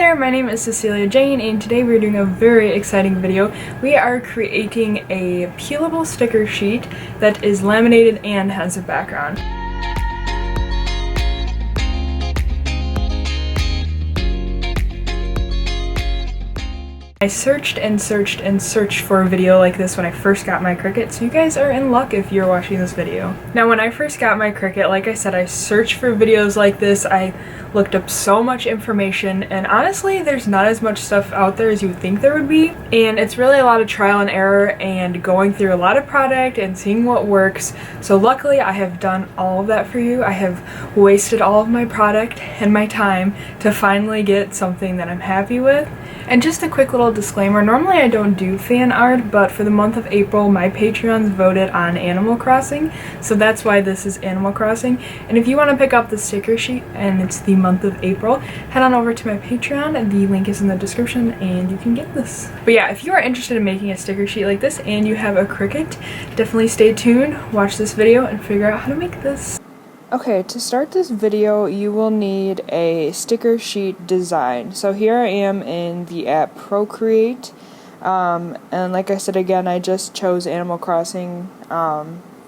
there, my name is Cecilia Jane and today we're doing a very exciting video. We are creating a peelable sticker sheet that is laminated and has a background. I searched and searched and searched for a video like this when I first got my Cricut, so you guys are in luck if you're watching this video. Now when I first got my Cricut, like I said, I searched for videos like this. I looked up so much information, and honestly there's not as much stuff out there as you would think there would be, and it's really a lot of trial and error and going through a lot of product and seeing what works. So luckily I have done all of that for you. I have wasted all of my product and my time to finally get something that I'm happy with. And just a quick little disclaimer, normally I don't do fan art, but for the month of April my Patreons voted on Animal Crossing, so that's why this is Animal Crossing. And if you want to pick up the sticker sheet and it's the month of April, head on over to my Patreon, the link is in the description and you can get this. But yeah, if you are interested in making a sticker sheet like this and you have a Cricut, definitely stay tuned, watch this video and figure out how to make this. Okay, to start this video, you will need a sticker sheet design. So here I am in the app Procreate, and like I said again, I just chose Animal Crossing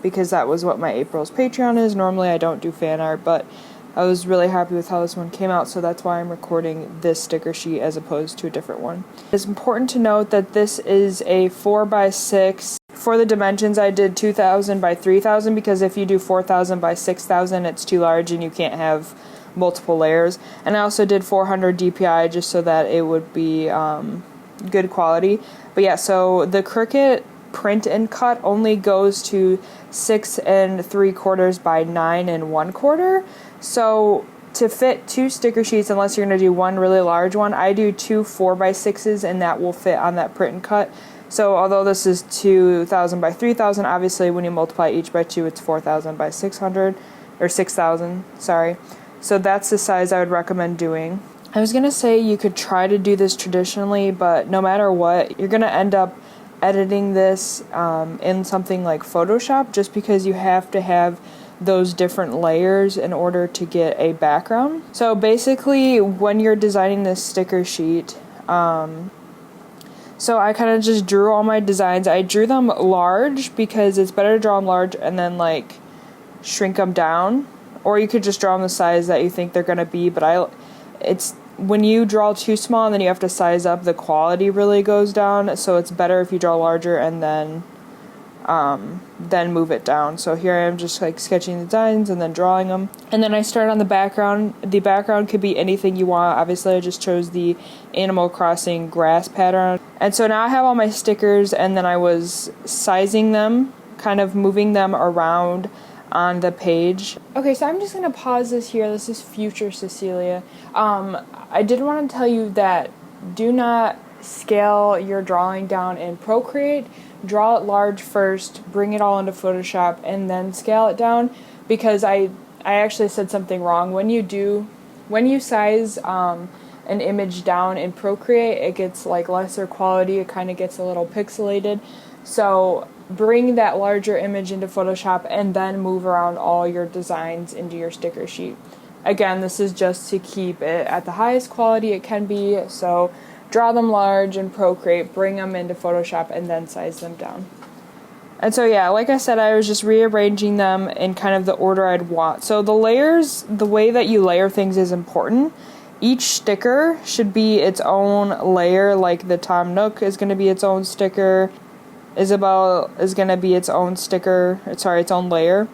because that was what my April's Patreon is. Normally I don't do fan art, but I was really happy with how this one came out, so that's why I'm recording this sticker sheet as opposed to a different one. It's important to note that this is a 4x6. For the dimensions, I did 2,000 by 3,000 because if you do 4,000 by 6,000, it's too large and you can't have multiple layers. And I also did 400 DPI just so that it would be good quality. But yeah, so the Cricut print and cut only goes to 6 3/4 by 9 1/4. So to fit two sticker sheets, unless you're going to do one really large one, I do two 4x6s and that will fit on that print and cut. So although this is 2,000 by 3,000, obviously when you multiply each by 2, it's 4,000 by 600, or 6,000, sorry. So that's the size I would recommend doing. I was going to say you could try to do this traditionally, but no matter what, you're going to end up editing this in something like Photoshop just because you have to have those different layers in order to get a background. So basically when you're designing this sticker sheet, so I kind of just drew all my designs. I drew them large because it's better to draw them large and then like shrink them down, or you could just draw them the size that you think they're going to be, but it's when you draw too small and then you have to size up, the quality really goes down, so it's better if you draw larger and then move it down. So here I am just like sketching the designs and then drawing them. And then I start on the background. The background could be anything you want. Obviously I just chose the Animal Crossing grass pattern. And so now I have all my stickers and then I was sizing them, kind of moving them around on the page. Okay, so I'm just going to pause this here. This is future Cecilia. I did want to tell you that do not scale your drawing down in Procreate. Draw it large first, bring it all into Photoshop, and then scale it down, because I actually said something wrong. When you size an image down in Procreate, it gets like lesser quality, it kind of gets a little pixelated. So bring that larger image into Photoshop and then move around all your designs into your sticker sheet. Again, this is just to keep it at the highest quality it can be, so draw them large in Procreate, bring them into Photoshop, and then size them down. And so yeah, like I said, I was just rearranging them in kind of the order I'd want. So the layers, the way that you layer things is important. Each sticker should be its own layer, like the Tom Nook is going to be its own sticker, Isabel is going to be its own sticker, its own layer.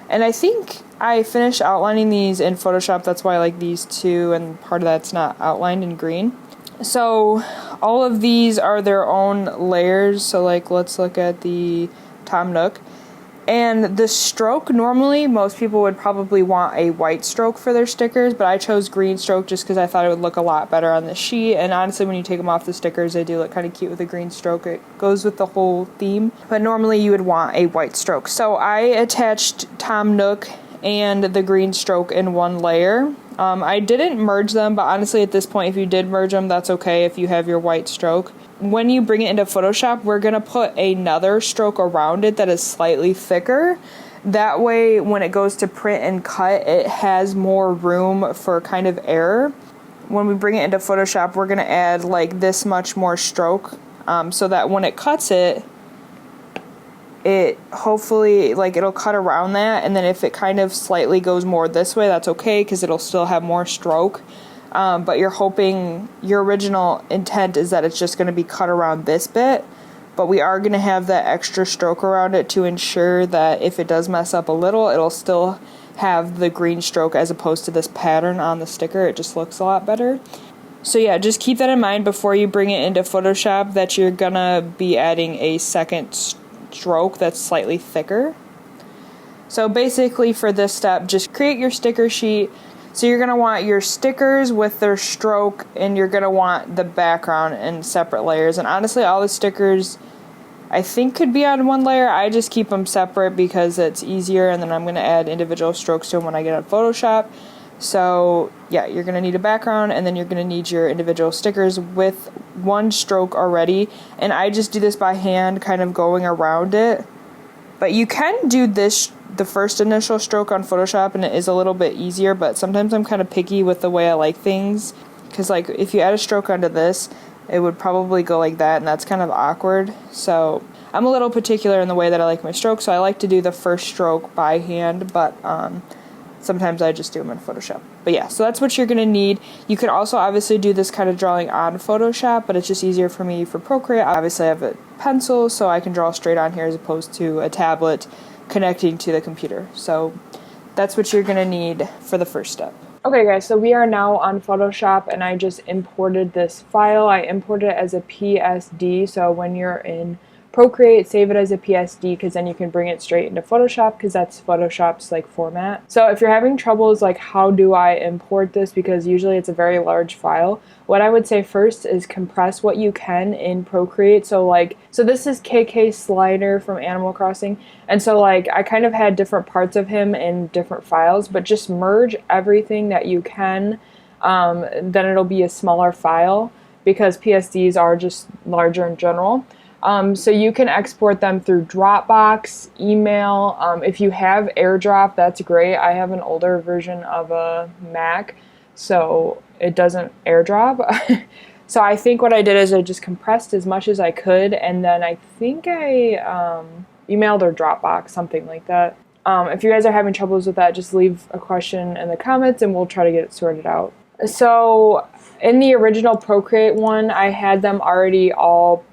And I think I finished outlining these in Photoshop, that's why I like these two, and part of that's not outlined in green. So all of these are their own layers. So like let's look at the Tom Nook. And the stroke, normally most people would probably want a white stroke for their stickers, but I chose green stroke just because I thought it would look a lot better on the sheet. And honestly, when you take them off the stickers, they do look kind of cute with a green stroke. It goes with the whole theme. But normally you would want a white stroke. So I attached Tom Nook and the green stroke in one layer. I didn't merge them, but honestly at this point, if you did merge them, that's okay if you have your white stroke. When you bring it into Photoshop, we're going to put another stroke around it that is slightly thicker. That way, when it goes to print and cut, it has more room for kind of error. when we bring it into Photoshop, we're going to add like this much more stroke, so that when it cuts it, hopefully like it'll cut around that, and then if it kind of slightly goes more this way, that's okay because it'll still have more stroke. But you're hoping, your original intent is that it's just going to be cut around this bit, but we are going to have that extra stroke around it to ensure that if it does mess up a little, it'll still have the green stroke as opposed to this pattern on the sticker. It just looks a lot better. So yeah, just keep that in mind before you bring it into Photoshop, that you're gonna be adding a second stroke that's slightly thicker. So basically for this step, just create your sticker sheet. So you're going to want your stickers with their stroke, and you're going to want the background in separate layers. And honestly, all the stickers I think could be on one layer. I just keep them separate because it's easier, and then I'm going to add individual strokes to them when I get on Photoshop. So yeah, you're going to need a background, and then you're going to need your individual stickers with one stroke already. And I just do this by hand, kind of going around it. But you can do this, the first initial stroke on Photoshop, and it is a little bit easier, but sometimes I'm kind of picky with the way I like things, because like if you add a stroke onto this, it would probably go like that, and that's kind of awkward. So I'm a little particular in the way that I like my strokes, so I like to do the first stroke by hand, but sometimes I just do them in Photoshop. But yeah, so that's what you're going to need. You can also obviously do this kind of drawing on Photoshop, but it's just easier for me for Procreate. Obviously I have a pencil, so I can draw straight on here as opposed to a tablet connecting to the computer. So that's what you're going to need for the first step. Okay guys, so we are now on Photoshop, and I just imported this file. I imported it as a PSD, so when you're in Procreate, save it as a PSD, because then you can bring it straight into Photoshop, because that's Photoshop's like format. So if you're having troubles like how do I import this, because usually it's a very large file, what I would say first is compress what you can in Procreate. So this is KK Slider from Animal Crossing, and so like I kind of had different parts of him in different files, but just merge everything that you can, then it'll be a smaller file, because PSDs are just larger in general. So you can export them through Dropbox, email. If you have AirDrop, that's great. I have an older version of a Mac, so it doesn't AirDrop. So I think what I did is I just compressed as much as I could, and then I think I emailed or Dropbox, something like that. If you guys are having troubles with that, just leave a question in the comments and we'll try to get it sorted out. So in the original Procreate one, I had them already all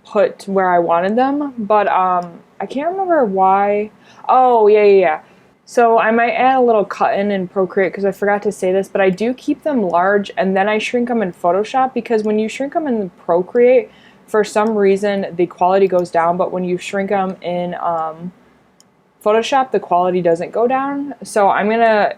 put where I wanted them, but I can't remember why. Oh yeah. So I might add a little cut in Procreate, because I forgot to say this, but I do keep them large and then I shrink them in Photoshop, because when you shrink them in Procreate, for some reason the quality goes down, but when you shrink them in Photoshop, the quality doesn't go down. So I'm gonna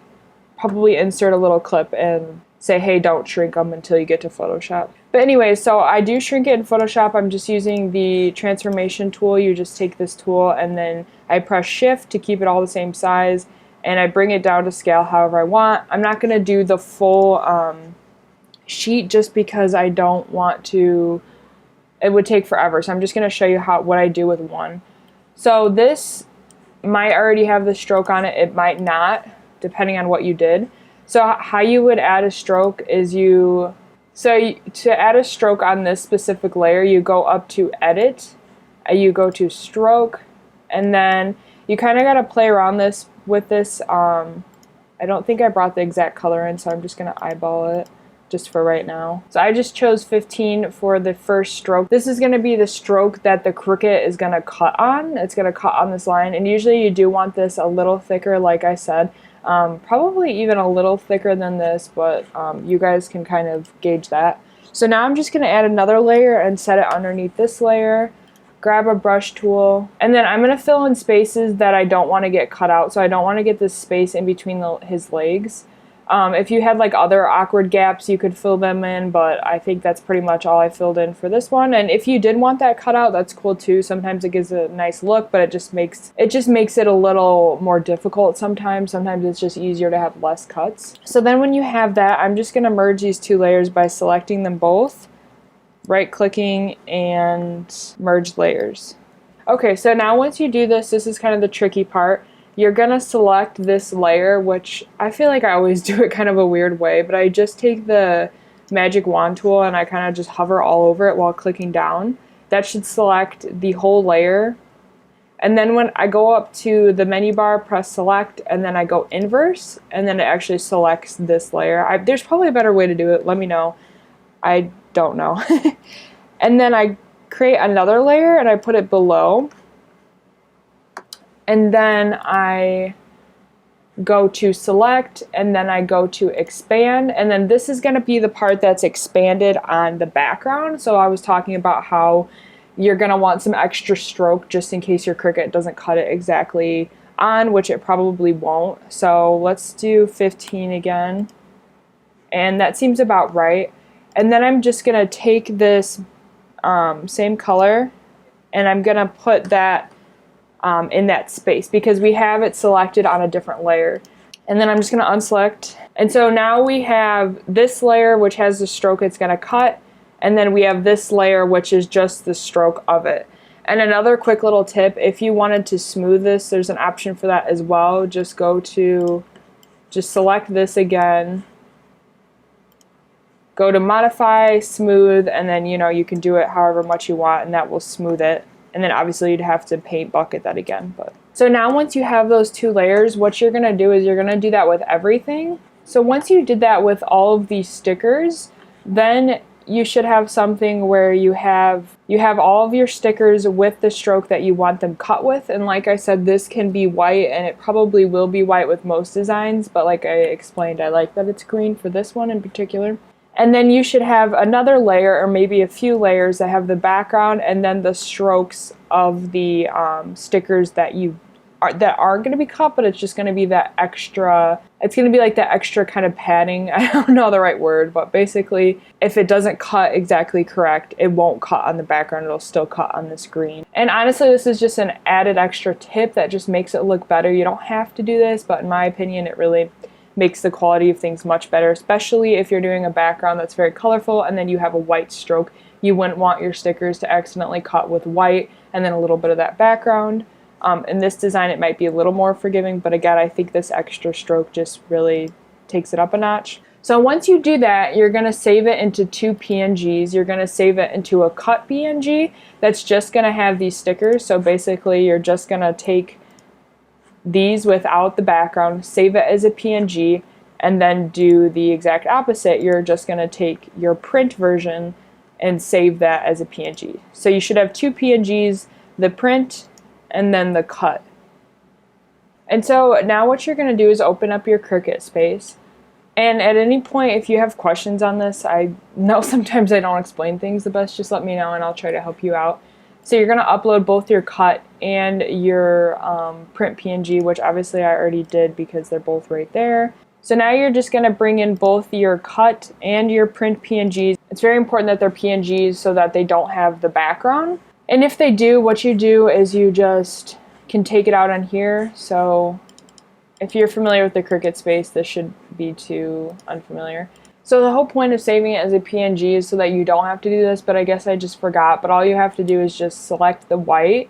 probably insert a little clip and say, hey, don't shrink them until you get to Photoshop. But anyway, so I do shrink it in Photoshop. I'm just using the transformation tool. You just take this tool and then I press shift to keep it all the same size, and I bring it down to scale however I want. I'm not gonna do the full sheet just because I don't want to, it would take forever. So I'm just gonna show you what I do with one. So this might already have the stroke on it. It might not, depending on what you did. So how you would add a stroke is to add a stroke on this specific layer, you go up to edit, you go to stroke, and then you kind of got to play around with this. I don't think I brought the exact color in, so I'm just going to eyeball it just for right now. So I just chose 15 for the first stroke. This is going to be the stroke that the Cricut is going to cut on. It's going to cut on this line, and usually you do want this a little thicker, like I said. Probably even a little thicker than this, but you guys can kind of gauge that. So now I'm just going to add another layer and set it underneath this layer, grab a brush tool, and then I'm going to fill in spaces that I don't want to get cut out. So I don't want to get this space in between his legs. If you had like other awkward gaps, you could fill them in, but I think that's pretty much all I filled in for this one. And if you did want that cut out, that's cool too. Sometimes it gives a nice look, but it just makes it a little more difficult sometimes. Sometimes it's just easier to have less cuts. So then when you have that, I'm just going to merge these two layers by selecting them both, right-clicking, and merge layers. Okay, so now once you do this is kind of the tricky part. You're gonna select this layer, which I feel like I always do it kind of a weird way, but I just take the magic wand tool and I kind of just hover all over it while clicking down, that should select the whole layer. And then when I go up to the menu bar, press select, and then I go inverse, and then it actually selects this layer. There's probably a better way to do it. Let me know. I don't know. And then I create another layer and I put it below. And then I go to select, and then I go to expand, and then this is going to be the part that's expanded on the background. So I was talking about how you're going to want some extra stroke just in case your Cricut doesn't cut it exactly on, which it probably won't. So let's do 15 again, and that seems about right. And then I'm just going to take this same color and I'm going to put that in that space because we have it selected on a different layer. And then I'm just going to unselect. And so now we have this layer which has the stroke it's going to cut, and then we have this layer which is just the stroke of it. And another quick little tip, if you wanted to smooth this, there's an option for that as well. Just select this again, go to modify, smooth, and then you can do it however much you want and that will smooth it. And then obviously you'd have to paint bucket that again. So now once you have those two layers, what you're going to do is you're going to do that with everything. So once you did that with all of these stickers, then you should have something where you have all of your stickers with the stroke that you want them cut with. And like I said, this can be white, and it probably will be white with most designs, but like I explained, I like that it's green for this one in particular. And then you should have another layer, or maybe a few layers, that have the background and then the strokes of the stickers that are going to be cut, but it's just going to be that extra, it's going to be like that extra kind of padding. I don't know the right word, but basically if it doesn't cut exactly correct, it won't cut on the background, it'll still cut on this green. And honestly, this is just an added extra tip that just makes it look better. You don't have to do this, but in my opinion, it really makes the quality of things much better, especially if you're doing a background that's very colorful and then you have a white stroke. You wouldn't want your stickers to accidentally cut with white and then a little bit of that background. In this design, it might be a little more forgiving, but again, I think this extra stroke just really takes it up a notch. So once you do that, you're going to save it into two PNGs. You're going to save it into a cut PNG that's just going to have these stickers. So basically, you're just going to take these without the background, save it as a PNG, and then do the exact opposite. You're just going to take your print version and save that as a PNG. So you should have two PNGs, the print and then the cut. And so now what you're going to do is open up your Cricut space. And at any point, if you have questions on this, I know sometimes I don't explain things the best, just let me know and I'll try to help you out. So you're going to upload both your cut and your print PNG, which obviously I already did because they're both right there. So now you're just going to bring in both your cut and your print PNGs. It's very important that they're PNGs so that they don't have the background. And if they do, what you do is you just can take it out on here. So if you're familiar with the Cricut space, this should be too unfamiliar. So the whole point of saving it as a PNG is so that you don't have to do this, but I guess I just forgot. But all you have to do is just select the white,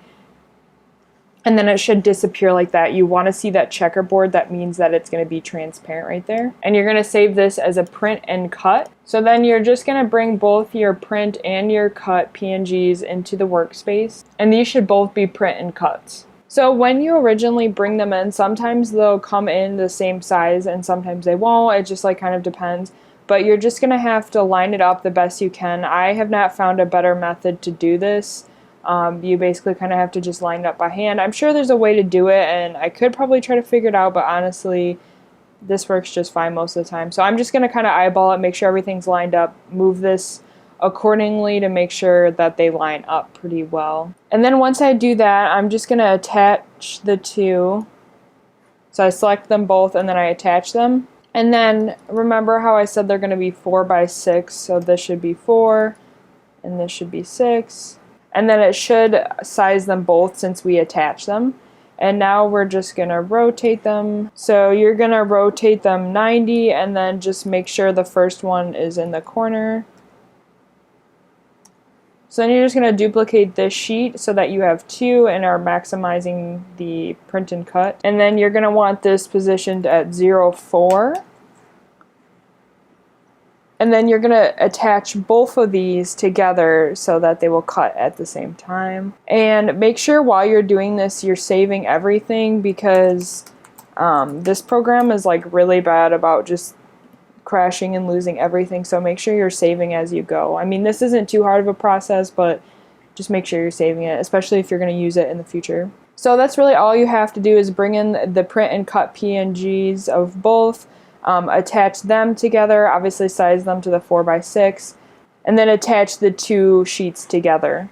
and then it should disappear like that. You want to see that checkerboard. That means that it's going to be transparent right there. And you're going to save this as a print and cut. So then you're just going to bring both your print and your cut PNGs into the workspace. And these should both be print and cuts. So when you originally bring them in, sometimes they'll come in the same size and sometimes they won't. It just like kind of depends. But you're just going to have to line it up the best you can. I have not found a better method to do this. You basically kind of have to just line it up by hand. I'm sure there's a way to do it, and I could probably try to figure it out, but honestly, this works just fine most of the time. So I'm just going to kind of eyeball it, make sure everything's lined up, move this accordingly to make sure that they line up pretty well. And then once I do that, I'm just going to attach the two. So I select them both and then I attach them. And then remember how I said they're going to be 4 by 6, so this should be 4 and this should be 6. And then it should size them both since we attach them. And now we're just going to rotate them. So you're going to rotate them 90 and then just make sure the first one is in the corner. So then you're just going to duplicate this sheet so that you have 2 and are maximizing the print and cut. And then you're going to want this positioned at 0, 4. And then you're going to attach both of these together so that they will cut at the same time. And make sure while you're doing this, you're saving everything, because this program is like really bad about just crashing and losing everything. So make sure you're saving as you go. I mean, this isn't too hard of a process, but just make sure you're saving it, especially if you're going to use it in the future. So that's really all you have to do, is bring in the print and cut PNGs of both, attach them together, obviously size them to the 4x6, and then attach the two sheets together.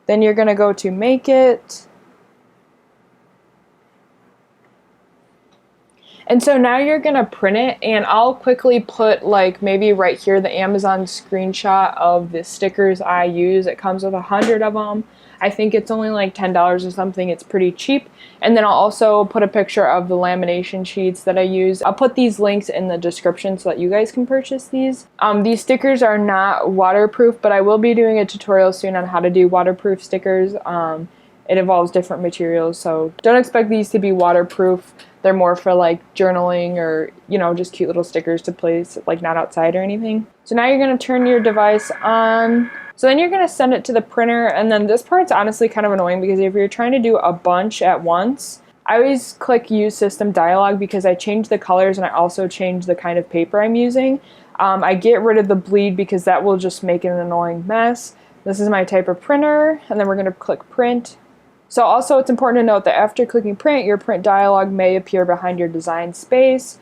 Then you're going to go to Make It. And so now you're going to print it, and I'll quickly put like maybe right here the Amazon screenshot of the stickers I use. It comes with 100 of them. I think it's only like $10 or something. It's pretty cheap. And then I'll also put a picture of the lamination sheets that I use. I'll put these links in the description so that you guys can purchase these. These stickers are not waterproof, but I will be doing a tutorial soon on how to do waterproof stickers. It involves different materials, so don't expect these to be waterproof. They're more for like journaling or, you know, just cute little stickers to place, like not outside or anything. So now you're going to turn your device on. So then you're going to send it to the printer, and then this part's honestly kind of annoying because if you're trying to do a bunch at once, I always click Use System Dialog because I change the colors and I also change the kind of paper I'm using. I get rid of the bleed because that will just make it an annoying mess. This is my type of printer, and then we're going to click Print. So also it's important to note that after clicking Print, your print dialog may appear behind your design space.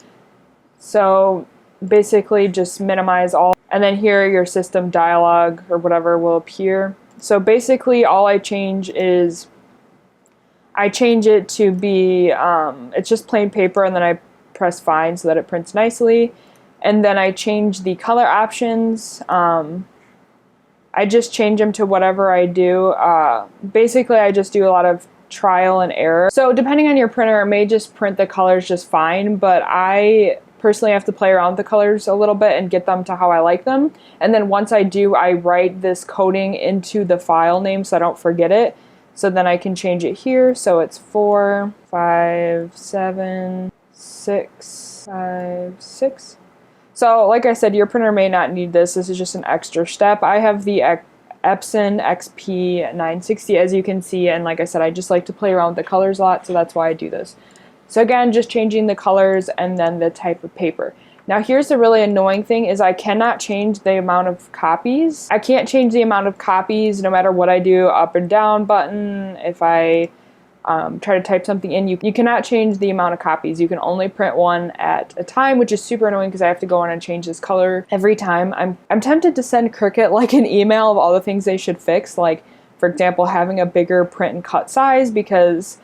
So basically just minimize all, and then here your system dialog or whatever will appear. So basically all I change is I change it to be, it's just plain paper, and then I press Find so that it prints nicely. And then I change the color options. I just change them to whatever I do. Basically, I just do a lot of trial and error. So depending on your printer, it may just print the colors just fine, but I personally have to play around with the colors a little bit and get them to how I like them. And then once I do, I write this coding into the file name so I don't forget it. So then I can change it here. So it's 4, 5, 7, 6, 5, 6. So like I said, your printer may not need this. This is just an extra step. I have the Epson XP960, as you can see, and like I said, I just like to play around with the colors a lot, so that's why I do this. So again, just changing the colors and then the type of paper. Now here's the really annoying thing, is I cannot change the amount of copies. I can't change the amount of copies no matter what I do, up and down button. If I try to type something in, you cannot change the amount of copies. You can only print one at a time, which is super annoying because I have to go in and change this color every time. I'm tempted to send Cricut like an email of all the things they should fix, like for example having a bigger print and cut size, because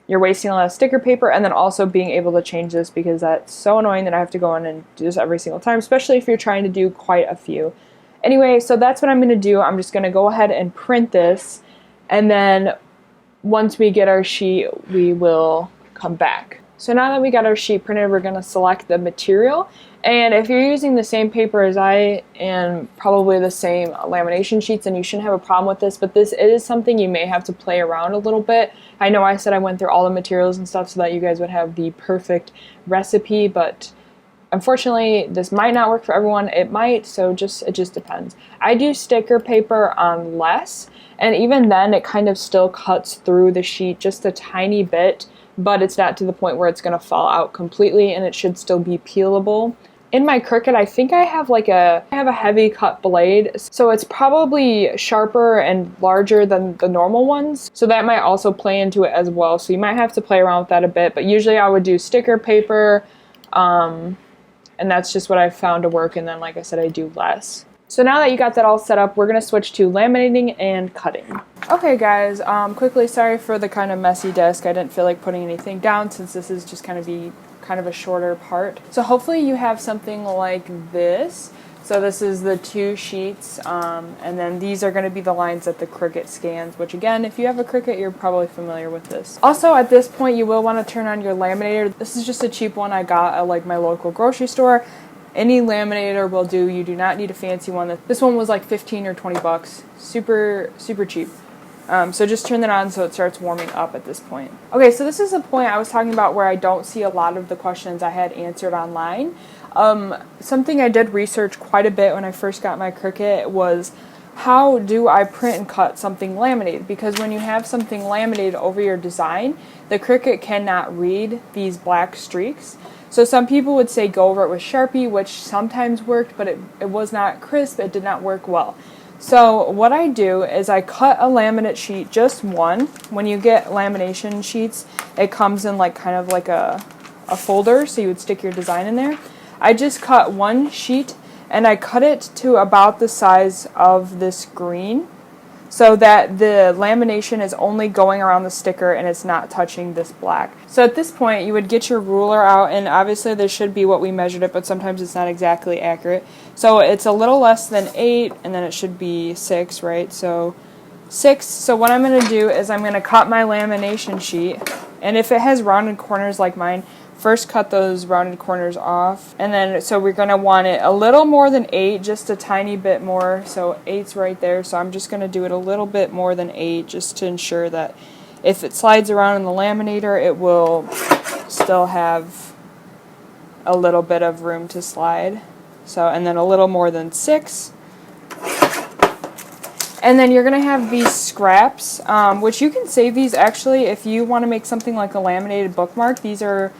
you're wasting a lot of sticker paper, and then also being able to change this, because that's so annoying that I have to go in and do this every single time, especially if you're trying to do quite a few. Anyway, so that's what I'm going to do. I'm just going to go ahead and print this, and then once we get our sheet, we will come back. So now that we got our sheet printed, we're going to select the material. And if you're using the same paper as I and probably the same lamination sheets, then you shouldn't have a problem with this, but this is something you may have to play around a little bit. I know I said I went through all the materials and stuff so that you guys would have the perfect recipe, but unfortunately, this might not work for everyone. It might, so it just depends. I do sticker paper on less, and even then it kind of still cuts through the sheet just a tiny bit, but it's not to the point where it's going to fall out completely, and it should still be peelable. In my Cricut, I think I have a heavy cut blade, so it's probably sharper and larger than the normal ones, so that might also play into it as well. So you might have to play around with that a bit, but usually I would do sticker paper, and that's just what I've found to work, and then like I said, I do less. So now that you got that all set up, we're going to switch to laminating and cutting. Okay guys, quickly, sorry for the kind of messy desk. I didn't feel like putting anything down since this is just kind of a shorter part. So hopefully you have something like this. So this is the two sheets, and then these are going to be the lines that the Cricut scans, which again, if you have a Cricut, you're probably familiar with this. Also, at this point, you will want to turn on your laminator. This is just a cheap one I got at like my local grocery store. Any laminator will do. You do not need a fancy one. This one was like 15 or 20 bucks. Super, super cheap. So just turn that on so it starts warming up at this point. Okay, so this is the point I was talking about where I don't see a lot of the questions I had answered online. Something I did research quite a bit when I first got my Cricut was, how do I print and cut something laminated? Because when you have something laminated over your design, the Cricut cannot read these black streaks. So some people would say go over it with Sharpie, which sometimes worked, but it was not crisp, it did not work well. So what I do is I cut a laminate sheet, just one. When you get lamination sheets, it comes in like kind of like a folder, so you would stick your design in there. I just cut one sheet and I cut it to about the size of this green, so that the lamination is only going around the sticker and it's not touching this black. So at this point you would get your ruler out, and obviously this should be what we measured it, but sometimes it's not exactly accurate. So it's a little less than 8, and then it should be 6, right? So 6. So what I'm going to do is I'm going to cut my lamination sheet, and if it has rounded corners like mine, first cut those rounded corners off, and then so we're going to want it a little more than 8, just a tiny bit more. So 8's right there, so I'm just going to do it a little bit more than 8, just to ensure that if it slides around in the laminator, it will still have a little bit of room to slide. So, and then a little more than 6. And then you're going to have these scraps, which you can save these actually if you want to make something like a laminated bookmark. These are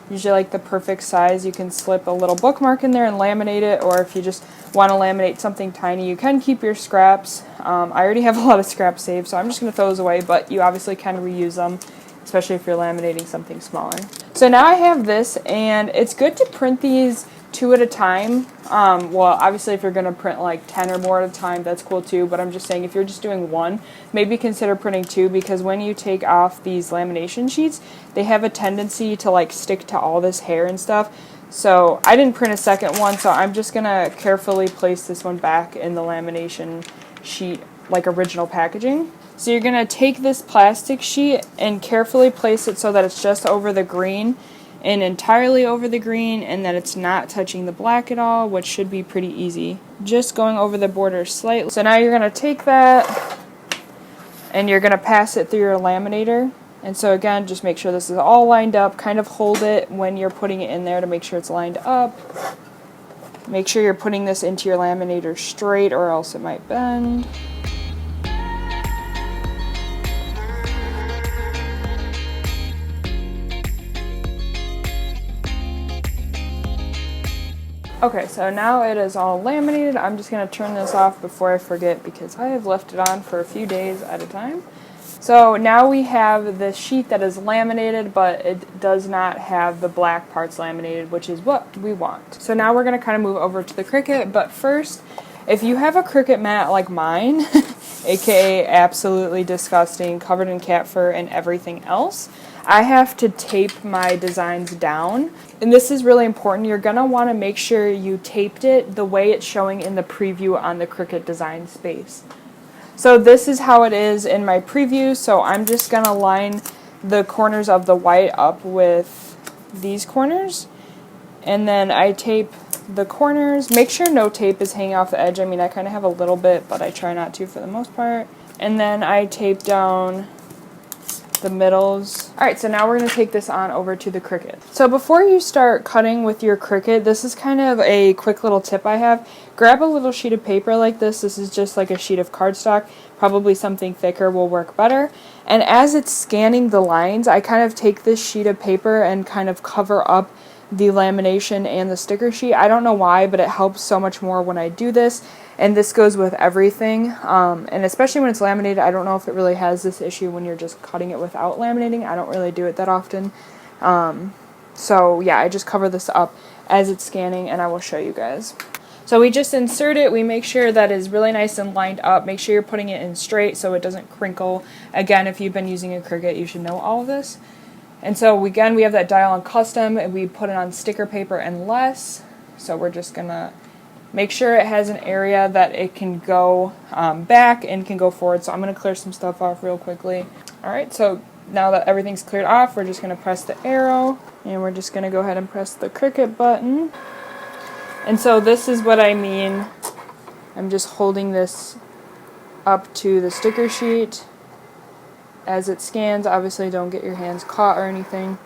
usually like the perfect size. You can slip a little bookmark in there and laminate it, or if you just want to laminate something tiny, you can keep your scraps. I already have a lot of scraps saved, so I'm just going to throw those away, but you obviously can reuse them, especially if you're laminating something smaller. So now I have this, and it's good to print these 2 at a time. Well, obviously if you're going to print like 10 or more at a time, that's cool too, but I'm just saying if you're just doing 1, maybe consider printing 2, because when you take off these lamination sheets, they have a tendency to like stick to all this hair and stuff. So I didn't print a second one, so I'm just going to carefully place this one back in the lamination sheet like original packaging. So you're going to take this plastic sheet and carefully place it so that it's just over the green and entirely over the green, and that it's not touching the black at all, which should be pretty easy. Just going over the border slightly. So now you're going to take that and you're going to pass it through your laminator. And so again, just make sure this is all lined up. Kind of hold it when you're putting it in there to make sure it's lined up. Make sure you're putting this into your laminator straight, or else it might bend. Okay, so now it is all laminated. I'm just going to turn this off before I forget, because I have left it on for a few days at a time. So now we have the sheet that is laminated, but it does not have the black parts laminated, which is what we want. So now we're going to kind of move over to the Cricut, but first, if you have a Cricut mat like mine, aka absolutely disgusting, covered in cat fur and everything else, I have to tape my designs down. And this is really important. You're going to want to make sure you taped it the way it's showing in the preview on the Cricut design space. So this is how it is in my preview. So I'm just going to line the corners of the white up with these corners. And then I tape the corners. Make sure no tape is hanging off the edge. I mean, I kind of have a little bit, but I try not to for the most part. And then I tape down the middles. Alright, so now we're going to take this on over to the Cricut. So before you start cutting with your Cricut, this is kind of a quick little tip I have. Grab a little sheet of paper like this. This is just like a sheet of cardstock. Probably something thicker will work better. And as it's scanning the lines, I kind of take this sheet of paper and kind of cover up the lamination and the sticker sheet. I don't know why, but it helps so much more when I do this. And this goes with everything, and especially when it's laminated. I don't know if it really has this issue when you're just cutting it without laminating. I don't really do it that often. So yeah, I just cover this up as it's scanning, and I will show you guys. So we just insert it. We make sure that is really nice and lined up. Make sure you're putting it in straight so it doesn't crinkle. Again, if you've been using a Cricut, you should know all of this. And so again, we have that dial on custom, and we put it on sticker paper and less. So we're just gonna make sure it has an area that it can go back and can go forward. So I'm going to clear some stuff off real quickly. Alright, so now that everything's cleared off, we're just going to press the arrow, and we're just going to go ahead and press the Cricut button. And so this is what I mean. I'm just holding this up to the sticker sheet as it scans. Obviously don't get your hands caught or anything.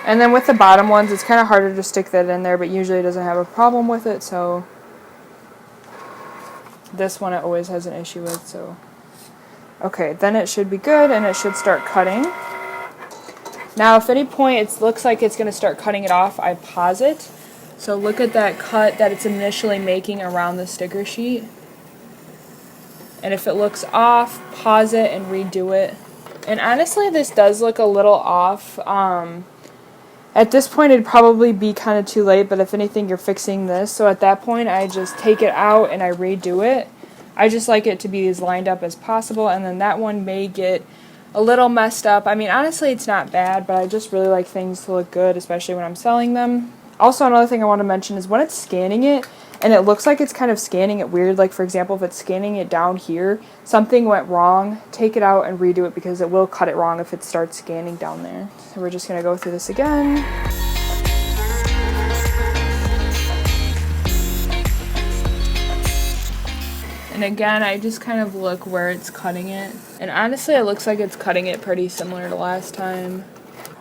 And then with the bottom ones, it's kind of harder to stick that in there, but usually it doesn't have a problem with it, so this one it always has an issue with, so. Okay, then it should be good, and it should start cutting. Now, if at any point it looks like it's going to start cutting it off, I pause it. So look at that cut that it's initially making around the sticker sheet. And if it looks off, pause it and redo it. And honestly, this does look a little off. At this point, it'd probably be kind of too late, but if anything, you're fixing this. So at that point, I just take it out and I redo it. I just like it to be as lined up as possible, and then that one may get a little messed up. I mean, honestly, it's not bad, but I just really like things to look good, especially when I'm selling them. Also, another thing I want to mention is when it's scanning it, and it looks like it's kind of scanning it weird, like for example, if it's scanning it down here, something went wrong, take it out and redo it because it will cut it wrong if it starts scanning down there. So we're just going to go through this again. And again, I just kind of look where it's cutting it. And honestly, it looks like it's cutting it pretty similar to last time.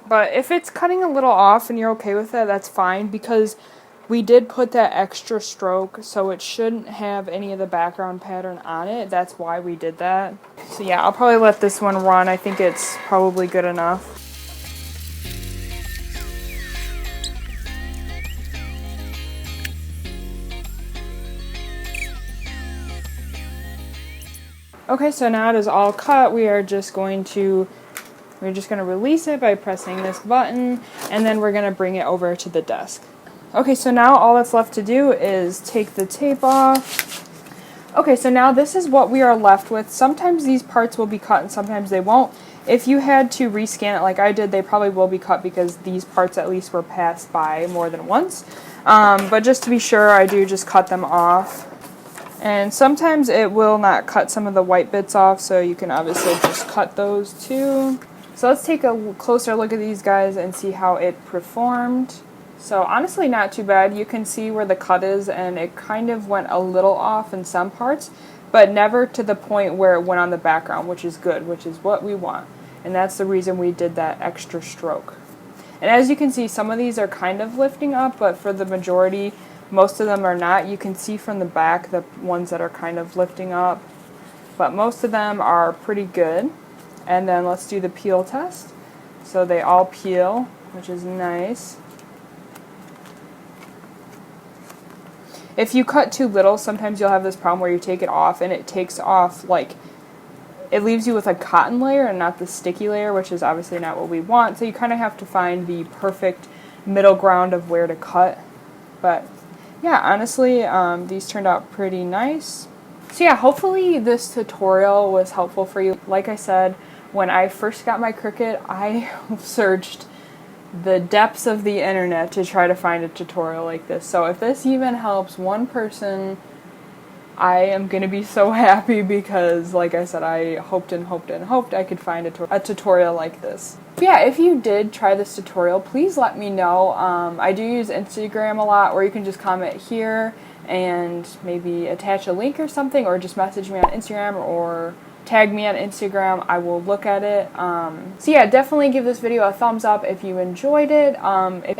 But if it's cutting a little off and you're okay with that, that's fine, because we did put that extra stroke, so it shouldn't have any of the background pattern on it. That's why we did that. So yeah, I'll probably let this one run. I think it's probably good enough. Okay, so now it is all cut. We're just going to release it by pressing this button, and then we're going to bring it over to the desk. Okay, so now all that's left to do is take the tape off. Okay, so now this is what we are left with. Sometimes these parts will be cut and sometimes they won't. If you had to rescan it like I did, they probably will be cut because these parts at least were passed by more than once. But just to be sure, I do just cut them off. And sometimes it will not cut some of the white bits off, so you can obviously just cut those too. So let's take a closer look at these guys and see how it performed. So honestly, not too bad. You can see where the cut is, and it kind of went a little off in some parts, but never to the point where it went on the background, which is good, which is what we want. And that's the reason we did that extra stroke. And as you can see, some of these are kind of lifting up, but for the majority, most of them are not. You can see from the back the ones that are kind of lifting up, but most of them are pretty good. And then let's do the peel test. So they all peel, which is nice. If you cut too little, sometimes you'll have this problem where you take it off and it takes off, like, it leaves you with a cotton layer and not the sticky layer, which is obviously not what we want. So you kind of have to find the perfect middle ground of where to cut. But yeah, honestly, these turned out pretty nice. So yeah, hopefully this tutorial was helpful for you. Like I said, when I first got my Cricut, I searched the depths of the internet to try to find a tutorial like this. So if this even helps one person, I am going to be so happy, because like I said, I hoped and hoped and hoped I could find a tutorial like this. But yeah, if you did try this tutorial, please let me know. I do use Instagram a lot, or you can just comment here and maybe attach a link or something, or just message me on Instagram or tag me on Instagram. I will look at it. So yeah, definitely give this video a thumbs up if you enjoyed it.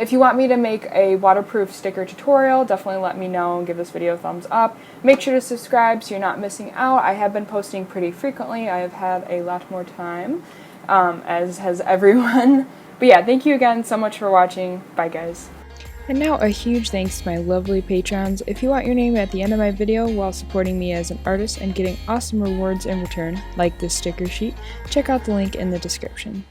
If you want me to make a waterproof sticker tutorial, definitely let me know and give this video a thumbs up. Make sure to subscribe so you're not missing out. I have been posting pretty frequently. I have had a lot more time, as has everyone. But yeah, thank you again so much for watching. Bye guys. And now a huge thanks to my lovely patrons. If you want your name at the end of my video while supporting me as an artist and getting awesome rewards in return, like this sticker sheet, check out the link in the description.